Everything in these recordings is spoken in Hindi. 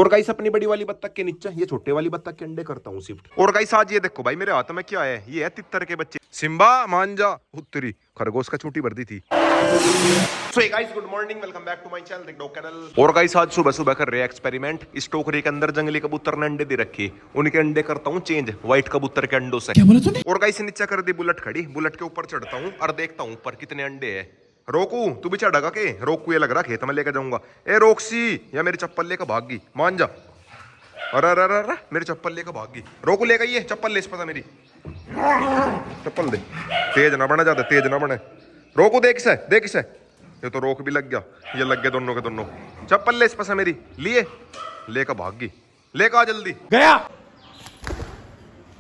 और गाइस अपनी बड़ी वाली बत्तख के नीचे ये छोटे वाली बत्तख के अंडे करता हूँ शिफ्ट। और गाइस आज ये देखो भाई मेरे हाथ में क्या है, ये है तितर के बच्चे। सिम्बा मांजा उत्तरी खरगोश का चूंटी भर दी थी। So guys good morning, welcome back to my channel the dog channel. और गाइस आज सुबह सुबह कर रहे हैं एक्सपेरिमेंट। इस टोकरी के अंदर जंगली कबूतर ने अंडे दे रखे, उनके अंडे करता हूँ चेंज व्हाइट कबूतर के अंडों से। क्या बोला तूने? और गाइस नीचे कर दी बुलेट खड़ी, बुलेट के ऊपर चढ़ता हूँ और देखता हूँ ऊपर कितने अंडे है। रोकू तू भी चढ़ेगा के? रोकू ये लग रहा खेत में लेकर जाऊंगा। ए रोकसी या मेरी चप्पल लेकर भाग गई, मान जा। अरे अरे अरे अरे मेरी चप्पल लेकर भाग गई। रोकू लेकर ये चप्पल ले, इस पता मेरी चप्पल दे। तेज ना बने, ज्यादा तेज ना बने। रोकू देख से, देख से। ये तो रोक भी लग गया, ये लग गए दोनों के दोनों। चप्पल ले इस पसा मेरी, लिए लेकर भाग गई। लेकर आ जल्दी। गया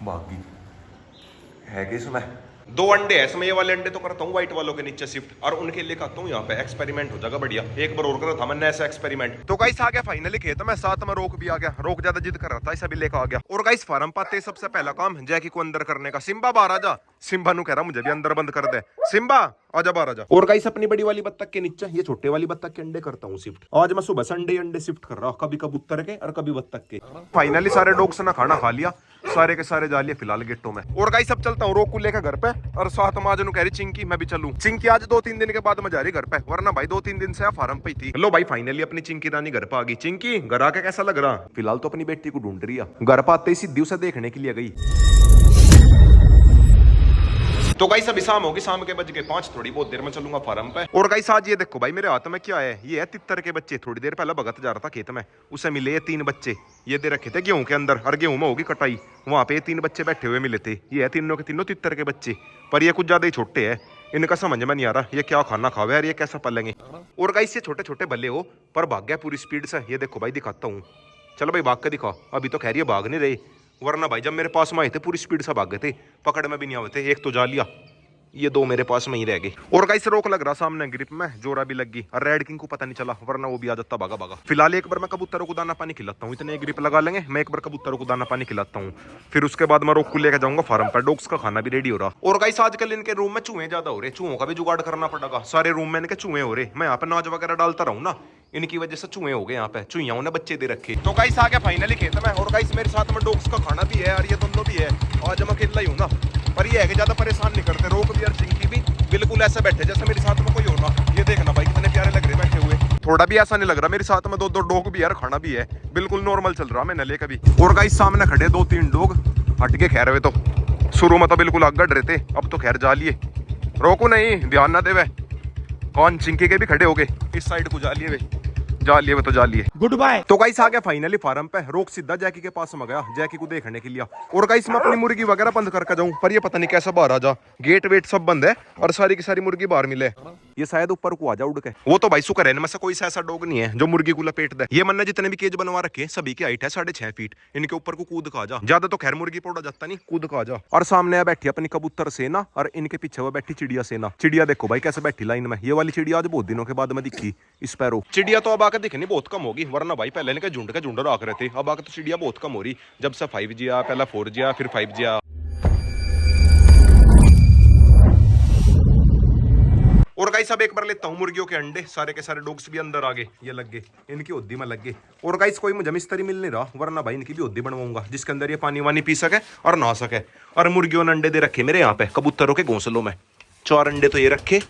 भाग गई है कि इसमें दो अंडे है इसमें। ये वाले अंडे तो करता हूँ व्हाइट वालों के नीचे शिफ्ट और उनके लिए करता हूँ यहाँ पे एक्सपेरिमेंट हो जाएगा बढ़िया। एक बार और करा था मैंने ऐसा एक्सपेरिमेंट। तो गाइस आ गया फाइनली खेत में, साथ में रोक भी आ गया। रोक ज्यादा जिद कर रहा था, इसे भी लेकर आ गया। और गाइस फार्म पाते सबसे पहला काम जैकी को अंदर करने का। सिम्बा बाहर आ जा। सिम्बा नु कह रहा मुझे भी अंदर बंद कर दे। सिम्बा आजा बाहर आजा। और गाइस अपनी बड़ी वाली बत्तख के नीचे ये छोटे वाली बत्तख के अंडे करता हूँ शिफ्ट। आज मैं सुबह संडे अंडे शिफ्ट कर रहा हूँ, कभी कबूतर के और कभी बत्तख के। फाइनली सारे डॉग्स ने खाना खा लिया, सारे के सारे जा लिए फिलहाल गेटों में। और गाइस अब चलता हूँ रोक को लेकर घर पे। और साथ में आज कह रही चिंकी मैं भी चलूं। चिंकी आज 2-3 दिन के बाद मैं जा रही घर पे, वरना भाई 2-3 दिन से फार्म पे थी। लो भाई फाइनली अपनी चिंकी रानी घर पे आ गई। चिंकी घर आके कैसा लग रहा? फिलहाल तो अपनी बेटी को ढूंढ रही है। घर पे आते ही सीधी उसे देखने के लिए गई। तो गाइस अभी शाम होगी, शाम के बज के 5, थोड़ी बहुत देर में चलूंगा फार्म पे। और गाइस आज ये देखो भाई मेरे हाथ में क्या है, ये है तितर के बच्चे। थोड़ी देर पहले भगत जा रहा था खेत में, उसे मिले 3 बच्चे। ये दे रखे थे गेहूं के अंदर और गेहूं में होगी कटाई, वहां पे 3 बच्चे बैठे हुए मिले थे। ये है तीनों के तीनों तितर के बच्चे, पर ये कुछ ज्यादा ही छोटे हैं। इनका समझ में नहीं आ रहा ये क्या खाना खावे और ये कैसा पलेंगे। और गाइस ये छोटे छोटे भले हो पर भाग गया पूरी स्पीड से। ये देखो भाई दिखाता हूँ, चलो भाई भाग के दिखा। अभी तो खैर ये भाग नहीं रहे, वरना भाई जब मेरे पास में आए थे पूरी स्पीड से भाग गए थे, पकड़ में भी नहीं आए थे। एक तो जा लिया, ये 2 मेरे पास में ही रह गए। और गाइस रोक लग रहा सामने ग्रिप में, जोरा भी लग गई और रेड किंग को पता नहीं चला, वरना वो भी आ जाता भागा भागा। फिलहाल एक बार मैं कबूतरों को दाना पानी खिलाता हूँ, इतने ग्रिप लगा लेंगे। मैं एक बार कबूतरों को दाना पानी खिलाता हूँ, फिर उसके बाद मैं रोक को लेकर जाऊंगा फार्म पर। डॉग्स का खाना भी रेडी हो रहा। और गाइस आजकल इनके रूम में चूहे ज्यादा हो रहे, चूहों का भी जुगाड़ करना पड़ेगा। सारे रूम में इनके चूहे हो रहे, मैं यहाँ पे नाज वगैरह डालता रहूँ ना, इनकी वजह से चूहे हो गए यहाँ पे। चूहियाओं ने बच्चे दे रखे। तो गाइस आ गया फाइनली खेत में। और गाइस मेरे साथ में डॉग्स का खाना भी है और ये दोनों भी है। आज मैं अकेला ही हूँ ना, पर ये है कि ज्यादा परेशान नहीं करते। रोक भी और चिंकी भी बिल्कुल ऐसे बैठे जैसे मेरे साथ में कोई हो ना। ये देखना भाई कितने प्यारे लग रहे बैठे हुए, थोड़ा भी ऐसा नहीं लग रहा मेरे साथ में 2 डॉग भी है और खाना भी है। बिल्कुल नॉर्मल चल रहा मैंने ले कभी। और गाइस सामने खड़े 2-3 डॉग, हट के खैर हुए तो शुरू में तो बिल्कुल आग गड़ रहे थे, अब तो खैर जा लिए। रोको नहीं, ध्यान ना देवे। कौन? चिंकी के भी खड़े हो गए, इस साइड को जा लिए वे, जा लिए वे तो जा लिए। Good bye. तो गाइस आ गया फाइनली फार्म पे। रोक सीधा जैकी के पास में गया, जैकी को देखने के लिए। और गाइस मैं अपनी मुर्गी वगैरह बंद करके जाऊं, पर ये पता नहीं कैसा बाहर आ जा। गेट वेट सब बंद है और सारी की सारी मुर्गी बाहर मिले। ये शायद ऊपर को आ जा उड़ के। वो तो भाई शुक्र है इनमें से कोई ऐसा डॉग नहीं है जो मुर्गी को लपेट दे। ये मैंने जितने भी केज बनवा रखे सभी की हाइट है 6.5 फीट। इनके ऊपर को कूद का जा, ज्यादा तो खैर मुर्गी पौड़ा जाता नहीं, कूद का जा। और सामने बैठी अपनी कबूतर सेना और इनके पीछे वो बैठी चिड़िया सेना। चिड़िया देखो भाई कैसे बैठी लाइन में। ये वाली चिड़िया आज बहुत दिनों के बाद में दिखी, स्पैरो चिड़िया। तो अब आकर दिखनी बहुत कम होगी, वरना भाई पहले इनके झुंड के झुंड रख रहे थे। अब आकर तो चिड़िया बहुत कम हो रही जब से 5G आया। पहला 4G आया, फिर 5G आया। और गाइस अब एक बार लेता हूँ मुर्गियों के अंडे। सारे के सारे डॉग्स भी अंदर आ गए, ये लग गए, इनकी ओद्दी में लग गए। और गाइस कोई मुझे मिस्त्री मिल नहीं रहा, वरना भाई इनकी भी ओद्दी बनवाऊंगा जिसके अंदर ये पानी वानी पी सके और नहा सके। और मुर्गियों ने अंडे दे रखे मेरे यहाँ पे कबूतरों के घोंसलों में। 4 अंडे तो ये रखे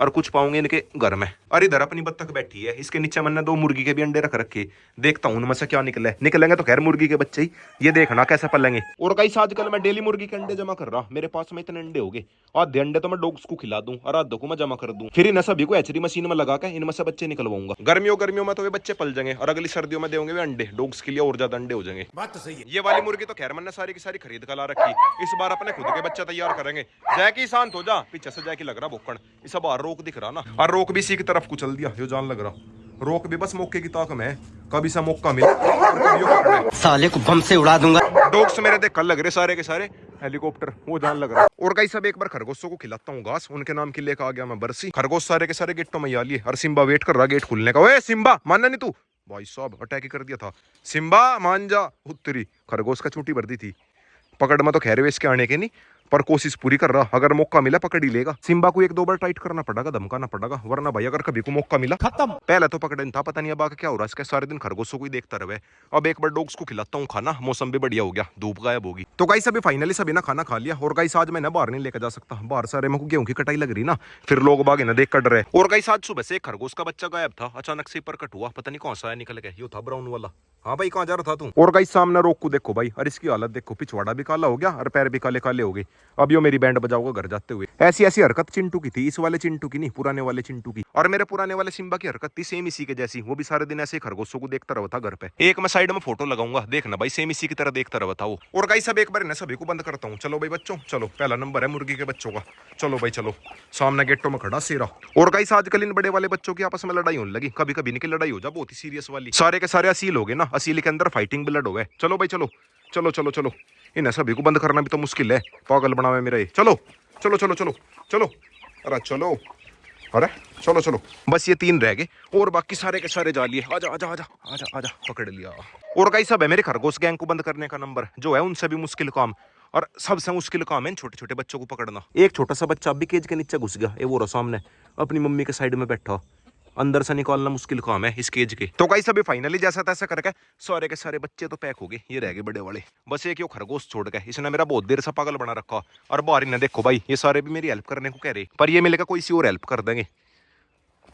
और कुछ पाऊंगे इनके घर में। और इधर अपनी बत्तख बैठी है, इसके नीचे मैंने 2 मुर्गी के भी अंडे रख रखे। देखता हूँ उनमें से क्या निकलेंगे तो खैर मुर्गी के बच्चे ही, ये देखना कैसे पलेंगे। और गाइस आजकल मैं डेली मुर्गी के अंडे जमा कर रहा, मेरे पास में इतने अंडे हो गए। आधे अंडे तो मैं डॉग्स को खिला दूं और आधे को मैं जमा कर दूं, फिर इन सभी को एचरी मशीन में लगा के इनमें से बच्चे निकलवाऊंगा। गर्मियों में तो वे बच्चे पल जाएंगे और अगली सर्दियों में देंगे वे अंडे, डॉग्स के लिए और ज्यादा अंडे हो जाएंगे। बात तो सही है। ये वाली मुर्गी तो खैर मैंने सारी की सारी खरीद कर ला रखी, इस बार अपने खुद के बच्चे तैयार करेंगे। जैकी शांत हो जा, पीछे से जैकी लग रहा भोकण, इस बार रोक दिख रहा ना, और रोक भी इसी की तरफ को चल दिया जो जान लग रहा। रोक भी बस मौके की ताक में है, कभी सा मौका मिले और कभी साले को बम से उड़ा दूंगा। डॉग्स मेरे देख कल लग रहे सारे के सारे हेलीकॉप्टर, वो जान लग रहा। और गाइस अब एक बार खरगोशों को खिलाता हूँ घास, उनके नाम की लेकर आ गया मैं बरसी। खरगोश सारे के सारे गेटों में आ लिए और सिम्बा वेट कर रहा गेट खुलने का। ओए सिम्बा मानना नहीं तू, भाई साहब अटैक ही कर दिया था। सिम्बा मान जा उत्तरी खरगोश का चूंटी भर दी थी। पकड़ में तो खैर वे इसके आने के नहीं, पर कोशिश पूरी कर रहा, अगर मौका मिला पकड़ ही लेगा। सिम्बा को एक दो बार टाइट करना पड़ेगा, धमकाना पड़ेगा, वरना भाई अगर कभी को मौका मिला खत्म। पहले तो पकड़े था, पता नहीं अब आगे क्या हो रहा है इसके, सारे दिन खरगोशों को ही देखता रहे। अब एक बार डॉग्स को खिलाता हूँ खाना, मौसम भी बढ़िया हो गया, धूप गायब होगी। तो गाइस अभी फाइनली सभी ना खाना खा लिया। और गाइस आज मैं ना बाहर नहीं लेकर जा सकता, बाहर सारे मेरे को गेहूं की कटाई लग रही ना, फिर लोग बागे ना देख कर डरे। और गाइस आज सुबह से एक खरगोश का बच्चा गायब था, अचानक से प्रकट हुआ, पता नहीं कौन सा है, निकल गया। ये था ब्राउन वाला। हाँ भाई कहाँ जा रहा था तू? और गाइस सामने रोक को देखो भाई, और इसकी हालत देखो, पिछवाड़ा भी काला हो गया और पैर भी काले काले हो गए। अब यो मेरी बैंड बजाओगा घर जाते हुए। ऐसी ऐसी हरकत चिंटू की थी, इस वाले चिंटू की नहीं, पुराने वाले चिंटू की। और मेरे पुराने वाले सिम्बा की हरकत थी सेम इसी के जैसी, वो भी सारे दिन ऐसे खरगोशों को देखता रहा था घर पे। एक मैं साइड में फोटो लगाऊंगा, देखना भाई सेम इसी की तरह देखता रहा था वो। और गाइस अब एक बार ना सभी को बंद करता हूँ। चलो भाई बच्चों चलो, पहला नंबर है मुर्गी के बच्चों का। चलो भाई चलो, सामने गेटों में खड़ा शेरा। और गाइस आजकल इन बड़े वाले बच्चों की आपस में लड़ाई होने लगी, कभी कभी इनकी लड़ाई हो जा बहुत ही सीरियस वाली। सारे के सारे असील हो गए ना, असील के अंदर फाइटिंग ब्लड हो गए। चलो भाई चलो चलो चलो चलो, इन्हें सभी को बंद करना भी तो मुश्किल है, पागल बनावे मेरा ये। चलो चलो चलो चलो चलो, अरे चलो, अरे चलो चलो, बस ये 3 रह गए और बाकी सारे के सारे जा लिए। आजा आजा आजा आजा आजा, पकड़ लिया। और गाइस सब है मेरे खरगोश गैंग को बंद करने का नंबर, जो है उनसे भी मुश्किल काम, और सबसे मुश्किल काम है छोटे छोटे बच्चों को पकड़ना। एक छोटा सा बच्चा अभी केज के नीचे घुस गया, ये वो रहा सामने अपनी मम्मी के साइड में बैठा, अंदर से निकालना मुश्किल काम है इस केज के। तो गाइस अभी फाइनली जैसा तैसा करके सारे के सारे बच्चे तो पैक हो गए, ये रह गए बड़े वाले, बस एक यो खरगोश छोड़ के। इसने मेरा बहुत देर से पागल बना रखा, और बाहर ने देखो भाई ये सारे भी मेरी हेल्प करने को कह रहे, पर ये मिलेगा कोई सी और हेल्प कर देंगे।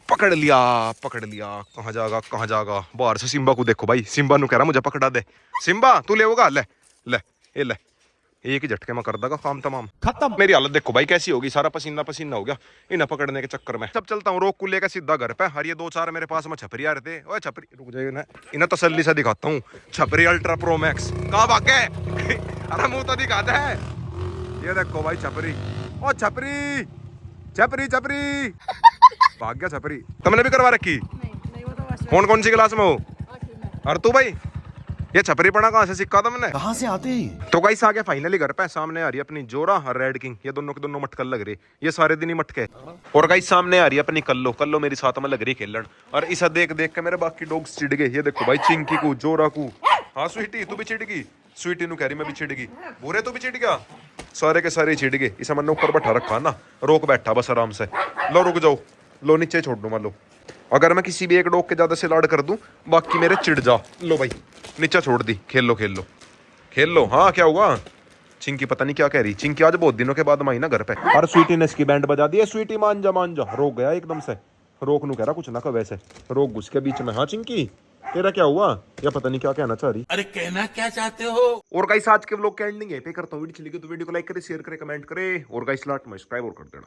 पकड़ लिया पकड़ लिया, कहाँ जाएगा कहाँ जाएगा। बाहर से सिम्बा को देखो भाई, सिम्बा नु कह रहा मुझे पकड़ा दे। सिम्बा तू ले होगा, ले ले ये ले, एक ही झटके में कर देगा काम तमाम खत्म। मेरी हालत देखो भाई कैसी होगी, सारा पसीना पसीना हो गया इन्हें पकड़ने के चक्कर में। सब चलता हूँ रोक को लेकर सीधा घर पे। हर ये 2-4 मेरे पास में छपरी आ रहे थे। ओए छपरी रुक जाइए ना, इन्हें तसल्ली से दिखाता हूँ। छपरी अल्ट्रा प्रो मैक्स कहाँ भागे अरे मुंह तो दिखाते है, ये देखो भाई छपरी। ओ छपरी छपरी छपरी भाग गया छपरी। तुमने भी करवा रखी? नहीं वो तो कौन सी क्लास में हो? और तू भाई ये छपरी पड़ा कहाँ से सीखा तुमने? कहाँ से आते हैं? तो गाइस आ गया फाइनली घर पे। सामने आ रही है अपनी जोरा और रेड किंग, ये दोनों के दोनों मटकल लग रही, ये सारे दिन ही मटके। और गाइस सामने आ रही है अपनी कल्लो, कल्लो मेरी साथ में लग रही खेलन। और इसे देख देख के मेरे बाकी डॉग्स चिढ़ गए। ये देखो भाई चिंकी को, जोरा को। हाँ स्वीटी तू भी चिढ़ गई? स्वीटी नु कह रही मैं भी चिढ़ गई। बुरे तू भी चिढ़ गया? सारे के सारे चिढ़ गए। इसे मैंने ऊपर बैठा रखा ना, रोक बैठा बस आराम से। लो रुक जाओ, लो नीचे छोड़ दूं। मान लो अगर मैं किसी भी एक डॉग के ज्यादा से लाड कर दूं, बाकी मेरे चिढ़ जा। लो भाई नीचे छोड़ दी, खेल लो खेल लो खेल लो। हाँ क्या हुआ? चिंकी पता नहीं क्या कह रही। चिंकी आज बहुत दिनों के बाद आई ना घर पे, और स्वीटी ने इसकी बैंड बजा दी है। स्वीटी मान जा, रोक गया एकदम से। रोक नू कह रहा कुछ ना कह, वैसे रोक घुस के बीच में। हाँ चिंकी तेरा क्या हुआ, या पता नहीं क्या कहना चाह रही। अरे कहना क्या चाहते हो? और गाइस आज के व्लॉग का एंडिंग यहीं पे करता हूँ। वीडियो अच्छी लगी तो वीडियो को लाइक करें, शेयर करें, कमेंट करें, और गाइस लास्ट में सब्सक्राइब और कर देना।